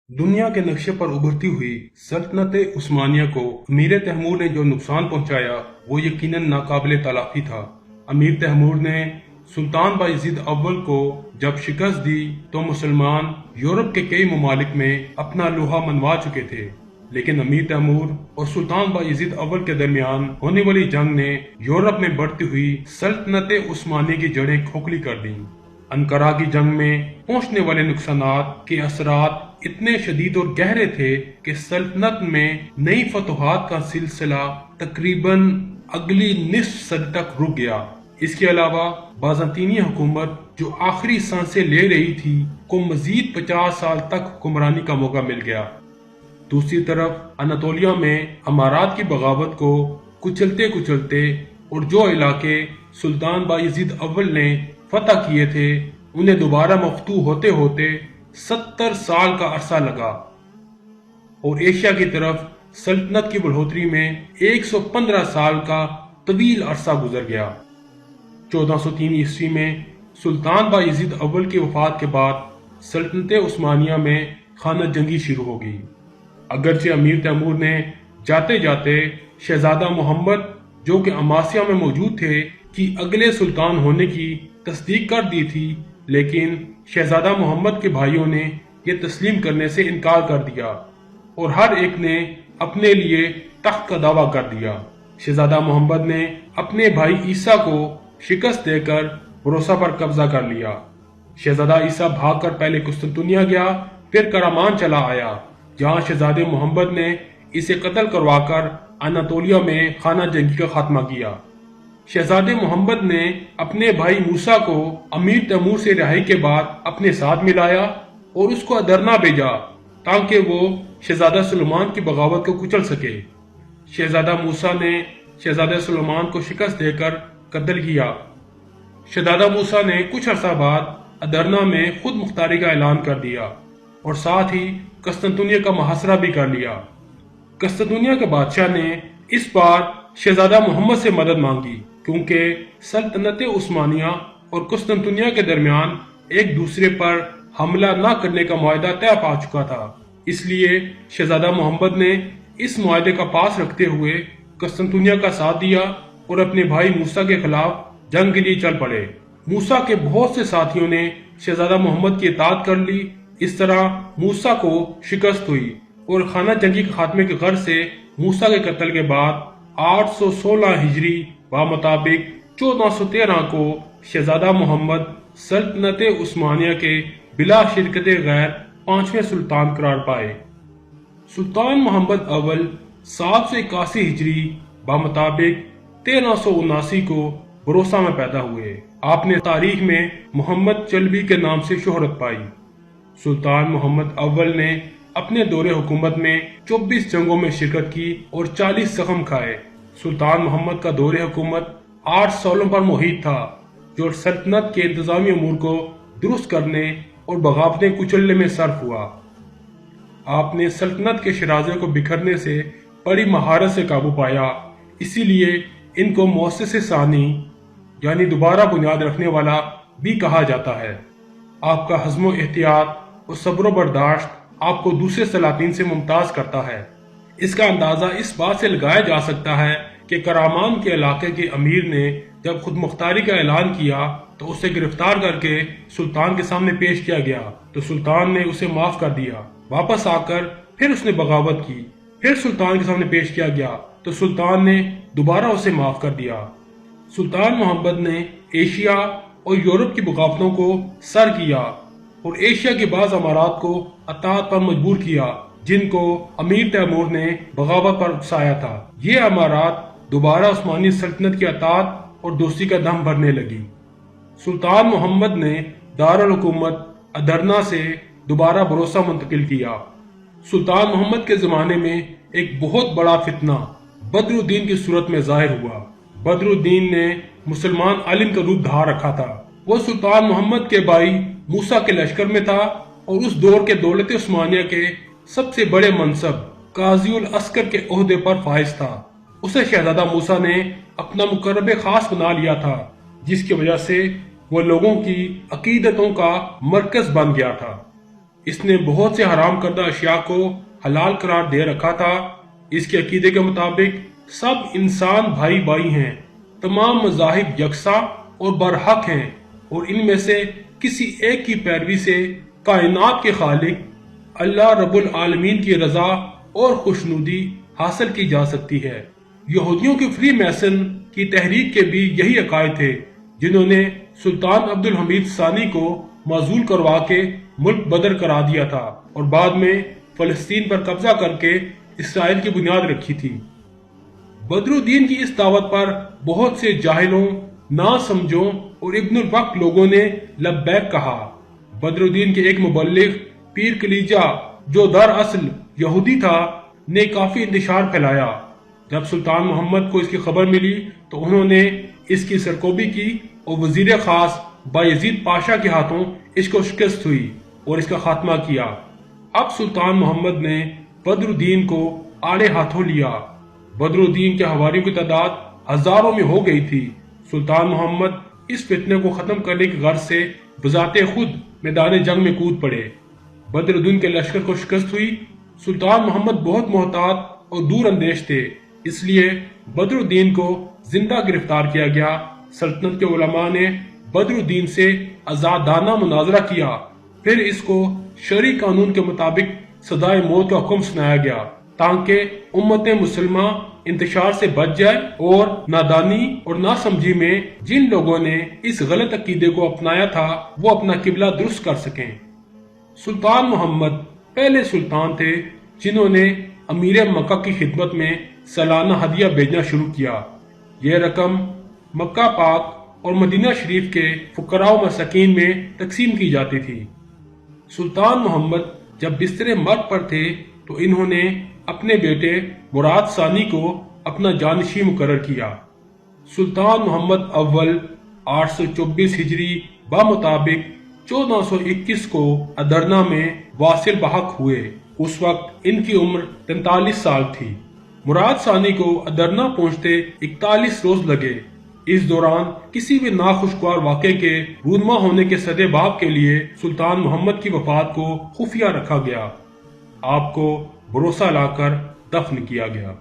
दुनिया के नक्शे पर उभरती हुई सल्तनत उस्मानिया को अमीर तैमूर ने जो नुकसान पहुंचाया वो यकीनन नाकाबिले तलाफी था। अमीर तैमूर ने सुल्तान बायजीद अव्वल को जब शिकस्त दी तो मुसलमान यूरोप के कई ममालिक में अपना लोहा मनवा चुके थे, लेकिन अमीर तैमूर और सुल्तान बायजीद अव्वल के दरमियान होने वाली जंग ने यूरोप में बढ़ती हुई सल्तनत उस्मानिया की जड़ें खोखली कर दी। अंकारा की जंग में पहुंचने वाले नुकसानात के असरात इतने शदीद और गहरे थे कि सल्तनत में नई फतुहात का सिलसिला तकरीबन अगली निस्फ सदी तक रुक गया। इसके अलावा बाज़ांतीनी हुकूमत जो आखिरी सांसें ले रही थी को मजीद 50 साल तक हुक्मरानी का मौका मिल गया। दूसरी तरफ अनातोलिया में अमारात की बगावत को कुचलते कुचलते और जो इलाके सुल्तान बायजीद अव्वल ने फतह किए थे उन्हें दोबारा मफ्तूह होते होते 70 साल का अरसा लगा और एशिया की तरफ सल्तनत की बढ़ोतरी में 115 साल का तवील अरसा गुजर गया। 1403 ईस्वी में सुल्तान बायजीद अव्वल की वफात के बाद सल्तनत उस्मानिया में खाना जंगी शुरू हो गई। अगरचे अमीर तैमूर ने जाते जाते शहजादा मोहम्मद जो कि अमासिया में मौजूद थे कि अगले सुल्तान होने की तस्दीक कर दी थी, लेकिन शहजादा मोहम्मद के भाइयों ने यह तस्लीम करने से इनकार कर दिया और हर एक ने अपने लिए तख्त का दावा कर दिया। शहजादा मोहम्मद ने अपने भाई ईसा को शिकस्त देकर भरोसा पर कब्जा कर लिया। शहजादा ईसा भागकर पहले कुस्तुनतुनिया गया, फिर करामान चला आया, जहां शहजादे मोहम्मद ने इसे कत्ल करवाकर अनातोलिया में खाना जंगी का खात्मा किया। शहजादे मोहम्मद ने अपने भाई मूसा को अमीर तैमूर से रिहाई के बाद अपने साथ मिलाया और उसको अदरना भेजा ताकि वो शहजादा सुलेमान की बगावत को कुचल सके। शहजादा मूसा ने शहजादा सुलेमान को शिकस्त देकर कत्ल किया। शहजादा मूसा ने कुछ अरसा बाद अदरना में खुद मुख्तारी का ऐलान कर दिया और साथ ही कुस्तुनतुनिया का मुहासरा भी कर लिया। कुस्तुनतुनिया के बादशाह ने इस बार शहजादा मोहम्मद से मदद मांगी क्योंकि सल्तनत उस्मानिया और कुस्तुनतुनिया के दरमियान एक दूसरे पर हमला न करने का मुआहदा तय पा चुका था। इसलिए शहजादा मोहम्मद ने इस मुआहदे का पास रखते हुए कुस्तुनतुनिया का साथ दिया और अपने भाई मूसा के खिलाफ जंग के लिए चल पड़े। मूसा के बहुत से साथियों ने शहजादा मोहम्मद की इताअत कर ली। इस तरह मूसा को शिकस्त हुई और खाना जंगी के खात्मे के गर्ज से मूसा के कत्ल के बाद 816 हिजरी मुताबिक 1413 को शहजादा मोहम्मद सल्तनत उस्मानिया के बिला शिरकत गैर 5वें सुल्तान करार पाए। सुल्तान मोहम्मद अव्वल 781 हिजरी मुताबिक 1379 को बरोसा में पैदा हुए। आपने तारीख में मोहम्मद चलबी के नाम से शोहरत पाई। सुल्तान मोहम्मद अव्वल ने अपने दौरे हुकूमत में 24 जंगों में शिरकत की और 40 जख्म खाए। सुल्तान मोहम्मद का दौरे हुकूमत 8 सालों पर मुहित था, जो सल्तनत के इंतजामी अमूर को दुरुस्त करने और बगावतें कुचलने में सर्फ हुआ। आपने सल्तनत के शराजे को बिखरने से बड़ी महारत से काबू पाया, इसीलिए इनको मुअस्सिस सानी यानी दोबारा बुनियाद रखने वाला भी कहा जाता है। आपका हज़्म एहतियात और सब्र बर्दाश्त आपको दूसरे सलातीन से मुमताज करता है। इसका अंदाजा इस बात से लगाया जा सकता है कि करामान के इलाके के अमीर ने जब खुद मुख्तारी का ऐलान किया तो उसे गिरफ्तार करके सुल्तान के सामने पेश किया गया, तो सुल्तान ने उसे माफ कर दिया। वापस आकर फिर उसने बगावत की, फिर सुल्तान के सामने पेश किया गया तो सुल्तान ने दोबारा उसे माफ कर दिया। सुल्तान मोहम्मद ने एशिया और यूरोप की बगावतों को सर किया और एशिया के बाज़ अमारात को अताअत पर मजबूर किया जिनको अमीर तैमूर ने बगावत पर उकसाया था। ये अमारात दोबारा उस्मानी सल्तनत की अताअत और दोस्ती का दम भरने लगी। सुल्तान मोहम्मद ने दारुल हुकूमत अदरना से दोबारा भरोसा मुंतकिल किया। सुल्तान मोहम्मद के ज़माने में एक बहुत बड़ा फितना बदरुद्दीन की सूरत में जाहिर हुआ। बदरुद्दीन ने मुसलमान आलिम का रूप धार रखा था। वो सुल्तान मोहम्मद के भाई मूसा के लश्कर में था और उस दौर के दौलत उस्मानिया के सबसे बड़े मनसब काज़ी उल अस्कर के ओहदे पर फाइज था। उसे शहजादा मूसा ने अपना मुकर्रब खास बना लिया था, जिसकी वजह से वो लोगों की अकीदतों का मरकज बन गया था। اس نے بہت سے حرام کردہ اشیاء کو حلال قرار دے رکھا تھا۔ اس کے عقیدے کے مطابق سب انسان بھائی بھائی ہیں، تمام مذاہب یکساں اور برحق ہیں، اور ان میں سے کسی ایک کی پیروی سے کائنات کے خالق اللہ رب العالمین کی رضا اور خوشنودی حاصل کی جا سکتی ہے۔ یہودیوں کی فری میسن کی تحریک کے بھی یہی عقائد تھے، جنہوں نے سلطان عبد الحمید ثانی کو معزول کروا کے ملک بدر کرا دیا تھا اور بعد میں فلسطین پر قبضہ کر کے اسرائیل کی بنیاد رکھی تھی۔ بدر الدین کی اس دعوت پر بہت سے جاہلوں، نا سمجھوں اور ابن الوقت لوگوں نے لبیک کہا۔ بدر الدین کے ایک مبلغ پیر کلیجہ جو دراصل یہودی تھا نے کافی انتشار پھیلایا۔ جب سلطان محمد کو اس کی خبر ملی تو انہوں نے اس کی سرکوبی کی اور وزیر خاص بایزید پاشا کے ہاتھوں اس کو شکست ہوئی اور اس کا خاتمہ کیا۔ اب سلطان محمد نے بدر الدین کو آڑے ہاتھوں لیا۔ بدر الدین کے حواریوں کی تعداد ہزاروں میں ہو گئی تھی۔ سلطان محمد اس فتنے کو ختم کرنے کی غرض سے بذات خود میدان جنگ میں کود پڑے۔ بدر الدین کے لشکر کو شکست ہوئی۔ سلطان محمد بہت محتاط اور دور اندیش تھے، اس لیے بدر الدین کو زندہ گرفتار کیا گیا۔ سلطنت کے علماء نے بدر الدین سے آزادانہ مناظرہ کیا، پھر اس کو شرعی قانون کے مطابق سزائے موت کا حکم سنایا گیا تاکہ امت مسلمہ انتشار سے بچ جائے اور نادانی اور ناسمجھی میں جن لوگوں نے اس غلط عقیدے کو اپنایا تھا وہ اپنا قبلہ درست کر سکیں۔ سلطان محمد پہلے سلطان تھے جنہوں نے امیر مکہ کی خدمت میں سالانہ ہدیہ بھیجنا شروع کیا۔ یہ رقم مکہ پاک اور مدینہ شریف کے فقراء و مساکین میں تقسیم کی جاتی تھی۔ سلطان محمد جب بستر مرگ پر تھے تو انہوں نے اپنے بیٹے مراد ثانی کو اپنا جانشین مقرر کیا۔ سلطان محمد اول 824 ہجری بمطابق 1421 کو ادرنا میں واصل بحق ہوئے۔ اس وقت ان کی عمر 43 سال تھی۔ مراد ثانی کو ادرنا پہنچتے 41 روز لگے۔ اس دوران کسی بھی ناخوشگوار واقعے کے رونما ہونے کے سدے باب کے لیے سلطان محمد کی وفات کو خفیہ رکھا گیا۔ آپ کو بھروسہ لا کر دفن کیا گیا۔